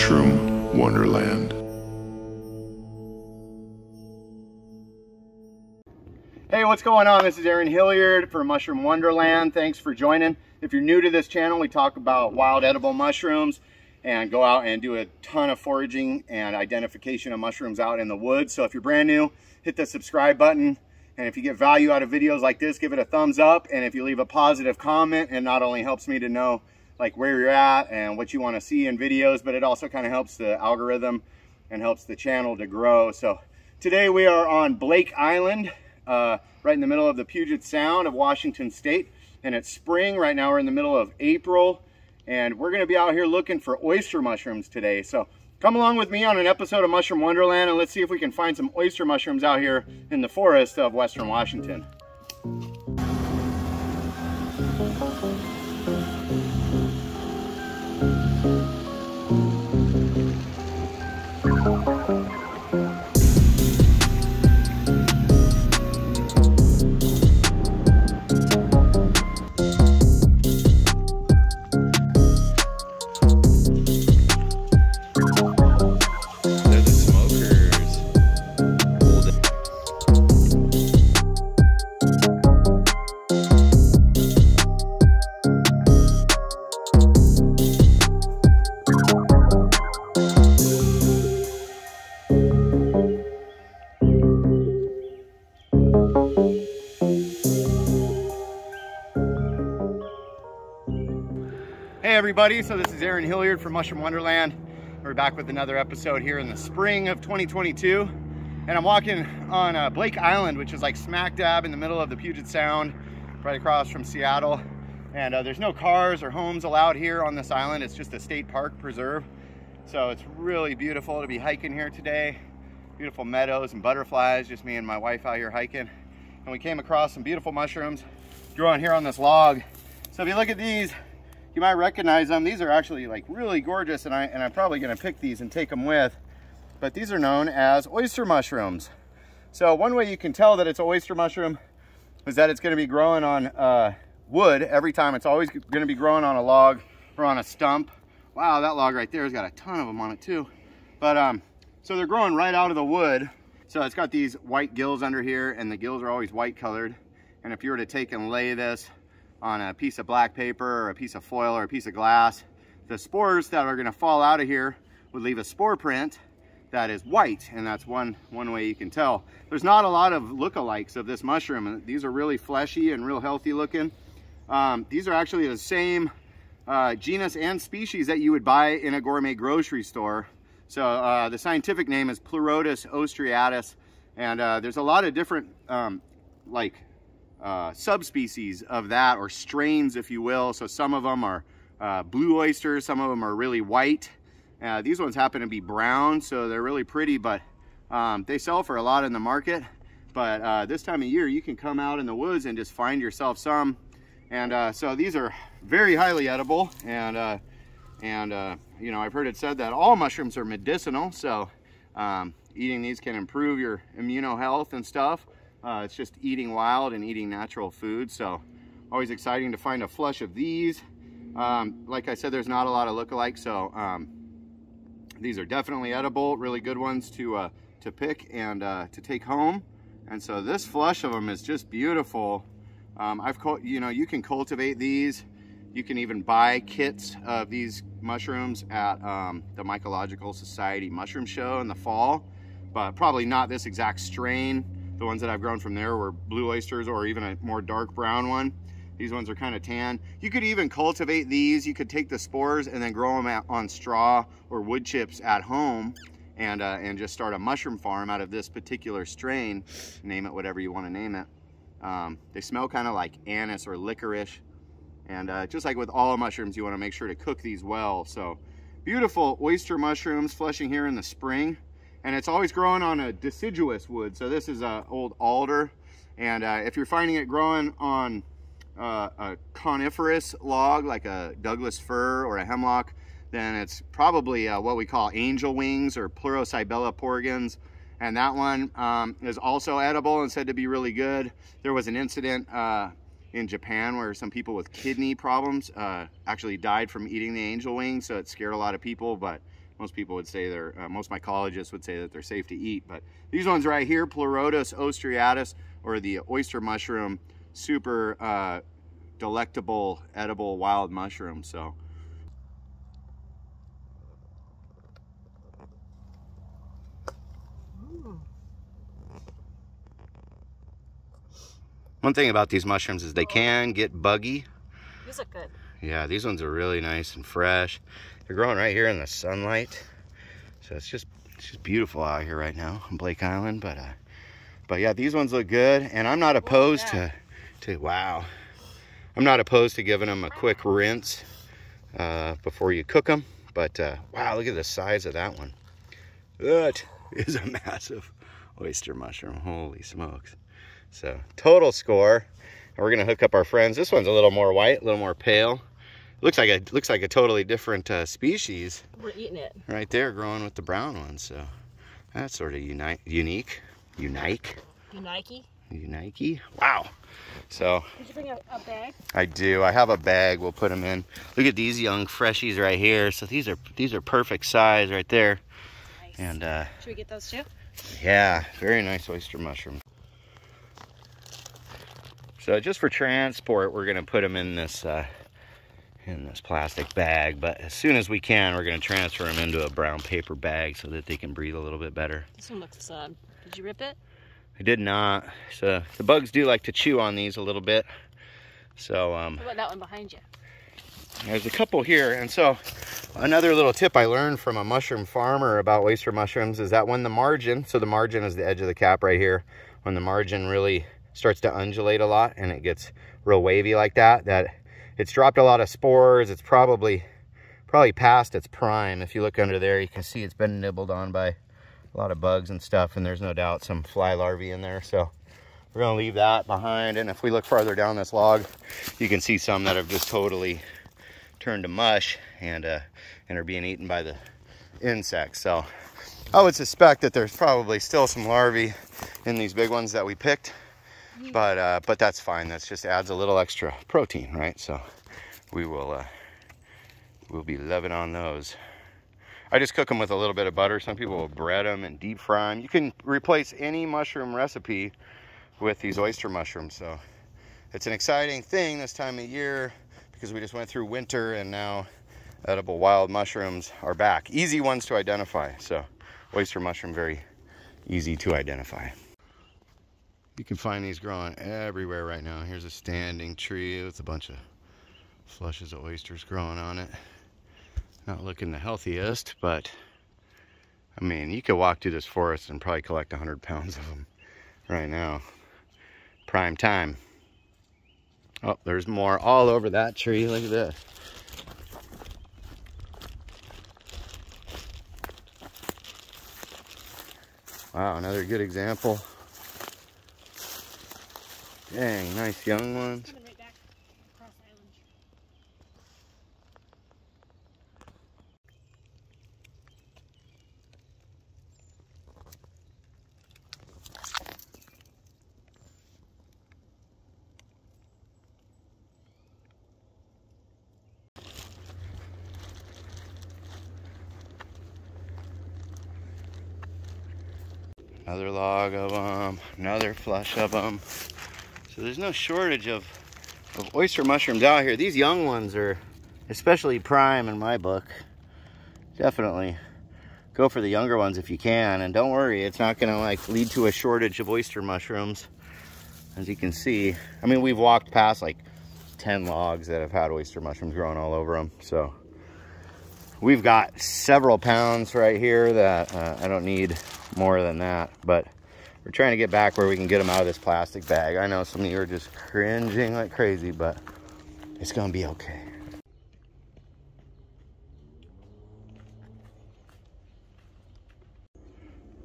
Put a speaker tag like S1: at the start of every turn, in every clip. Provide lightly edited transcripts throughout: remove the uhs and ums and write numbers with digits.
S1: Mushroom Wonderland.
S2: Hey, what's going on? This is Aaron Hilliard for Mushroom Wonderland. Thanks for joining. If you're new to this channel, we talk about wild edible mushrooms and go out and do a ton of foraging and identification of mushrooms out in the woods. So if you're brand new, hit the subscribe button. And if you get value out of videos like this, give it a thumbs up. And if you leave a positive comment, it not only helps me to know like where you're at and what you want to see in videos, but it also kind of helps the algorithm and helps the channel to grow. So today we are on Blake Island, right in the middle of the Puget Sound of Washington State. And it's spring. Right now we're in the middle of April. And we're going to be out here looking for oyster mushrooms today. So come along with me on an episode of Mushroom Wonderland and let's see if we can find some oyster mushrooms out here in the forest of Western Washington. Hey everybody, so this is Aaron Hilliard from Mushroom Wonderland. We're back with another episode here in the spring of 2022. And I'm walking on Blake Island, which is like smack dab in the middle of the Puget Sound, right across from Seattle. And there's no cars or homes allowed here on this island. It's just a state park preserve. So it's really beautiful to be hiking here today. Beautiful meadows and butterflies, just me and my wife out here hiking. And we came across some beautiful mushrooms growing here on this log. So if you look at these, you might recognize them. These are actually like really gorgeous, and I'm probably gonna pick these and take them with. But these are known as oyster mushrooms. So one way you can tell that it's an oyster mushroom is that it's gonna be growing on wood every time. It's always gonna be growing on a log or on a stump. Wow, that log right there has got a ton of them on it too. But so they're growing right out of the wood. So it's got these white gills under here, and the gills are always white colored. And if you were to take and lay this on a piece of black paper or a piece of foil or a piece of glass, the spores that are going to fall out of here would leave a spore print that is white, and that's one way you can tell. There's not a lot of lookalikes of this mushroom. These are really fleshy and real healthy looking. These are actually the same genus and species that you would buy in a gourmet grocery store. So the scientific name is Pleurotus ostreatus, and there's a lot of different subspecies of that, or strains if you will. So some of them are blue oysters, some of them are really white. These ones happen to be brown, so they're really pretty, but they sell for a lot in the market. But this time of year you can come out in the woods and just find yourself some. And so these are very highly edible, and you know, I've heard it said that all mushrooms are medicinal, so eating these can improve your immunohealth and stuff. It's just eating wild and eating natural food, so always exciting to find a flush of these. Like I said, there's not a lot of lookalikes, so these are definitely edible, really good ones to pick and to take home. And so this flush of them is just beautiful. You know, you can cultivate these. You can even buy kits of these mushrooms at the Mycological Society Mushroom Show in the fall, but probably not this exact strain. The ones that I've grown from there were blue oysters, or even a more dark brown one. These ones are kind of tan. You could even cultivate these. You could take the spores and then grow them on straw or wood chips at home, and just start a mushroom farm out of this particular strain. Name it whatever you want to name it. They smell kind of like anise or licorice. And just like with all mushrooms, you want to make sure to cook these well. So beautiful oyster mushrooms flushing here in the spring. And it's always growing on a deciduous wood. So this is an old alder. And if you're finding it growing on a coniferous log, like a Douglas fir or a hemlock, then it's probably what we call angel wings or Pleurocybella porgens. And that one is also edible and said to be really good. There was an incident in Japan where some people with kidney problems actually died from eating the angel wings, so it scared a lot of people, but most people would say they're, most mycologists would say that they're safe to eat. But these ones right here, Pleurotus, ostreatus, or the oyster mushroom, super delectable, edible wild mushroom. So one thing about these mushrooms is they can get buggy.
S3: These look good.
S2: Yeah, these ones are really nice and fresh. They're growing right here in the sunlight, so it's just beautiful out here right now on Blake Island. But yeah, these ones look good, and I'm not opposed to wow. I'm not opposed to giving them a quick rinse before you cook them. But wow, look at the size of that one. That is a massive oyster mushroom. Holy smokes! So total score. And we're gonna hook up our friends. This one's a little more white, a little more pale. Looks like a totally different species.
S3: We're eating it
S2: right there, growing with the brown ones. So that's sort of unique. Wow. So
S3: did you bring a bag?
S2: I do. I have a bag. We'll put them in. Look at these young freshies right here. So these are perfect size right there.
S3: Nice.
S2: And
S3: should we get those too?
S2: Yeah, very nice oyster mushroom. So just for transport, we're gonna put them in this plastic bag, but as soon as we can, we're gonna transfer them into a brown paper bag so that they can breathe a little bit better.
S3: This one looks did you rip it?
S2: I did not. So the bugs do like to chew on these a little bit. So
S3: what about that one behind you?
S2: There's a couple here. And so another little tip I learned from a mushroom farmer about oyster mushrooms is that when the margin, so the margin is the edge of the cap right here, when the margin really starts to undulate a lot and it gets real wavy like that, it's dropped a lot of spores. It's probably past its prime. If you look under there, you can see it's been nibbled on by a lot of bugs and stuff, and there's no doubt some fly larvae in there. So we're gonna leave that behind. And if we look farther down this log, you can see some that have just totally turned to mush and are being eaten by the insects. So I would suspect that there's probably still some larvae in these big ones that we picked. But that's fine. That just adds a little extra protein, right? So we'll be loving on those. I just cook them with a little bit of butter. Some people will bread them and deep fry them. You can replace any mushroom recipe with these oyster mushrooms. So it's an exciting thing this time of year because we just went through winter and now edible wild mushrooms are back. Easy ones to identify. So oyster mushroom, very easy to identify. You can find these growing everywhere right now. Here's a standing tree with a bunch of flushes of oysters growing on it. Not looking the healthiest, but I mean, you could walk through this forest and probably collect 100 pounds of them right now. Prime time. Oh, there's more all over that tree. Look at this. Wow, another good example. Dang, nice young ones.
S3: Coming right back across the island.
S2: Another log of them, another flush of them. So there's no shortage of oyster mushrooms out here. These young ones are especially prime in my book. Definitely go for the younger ones if you can. And don't worry, it's not gonna like lead to a shortage of oyster mushrooms. As you can see, I mean, we've walked past like 10 logs that have had oyster mushrooms growing all over them. So we've got several pounds right here that I don't need more than that, but we're trying to get back where we can get them out of this plastic bag. I know some of you are just cringing like crazy, but it's gonna be okay.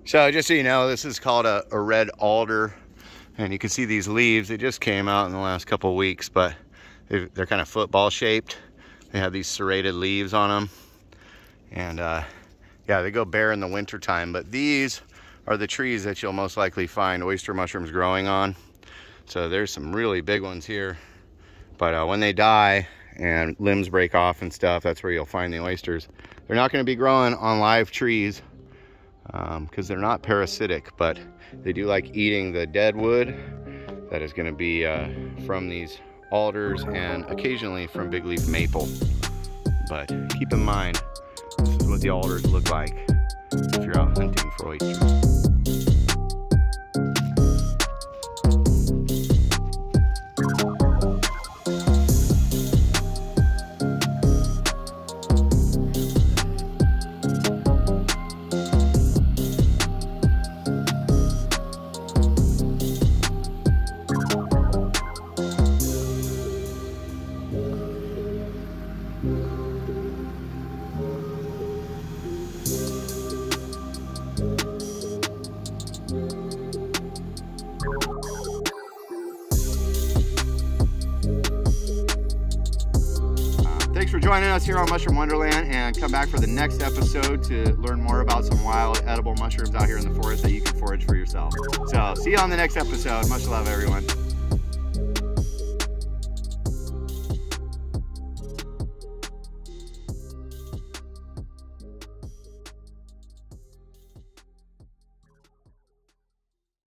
S2: So just so you know, this is called a red alder, and you can see these leaves. They just came out in the last couple of weeks, but they're kind of football shaped. They have these serrated leaves on them, and yeah, they go bare in the winter time, but these are the trees that you'll most likely find oyster mushrooms growing on. So there's some really big ones here, but when they die and limbs break off and stuff, that's where you'll find the oysters. They're not going to be growing on live trees because they're not parasitic, but they do like eating the dead wood that is going to be from these alders and occasionally from big leaf maple. But keep in mind, this is what the alders look like if you're out hunting for oysters. Thanks for joining us here on Mushroom Wonderland, and come back for the next episode to learn more about some wild edible mushrooms out here in the forest that you can forage for yourself. So see you on the next episode. Much love, everyone.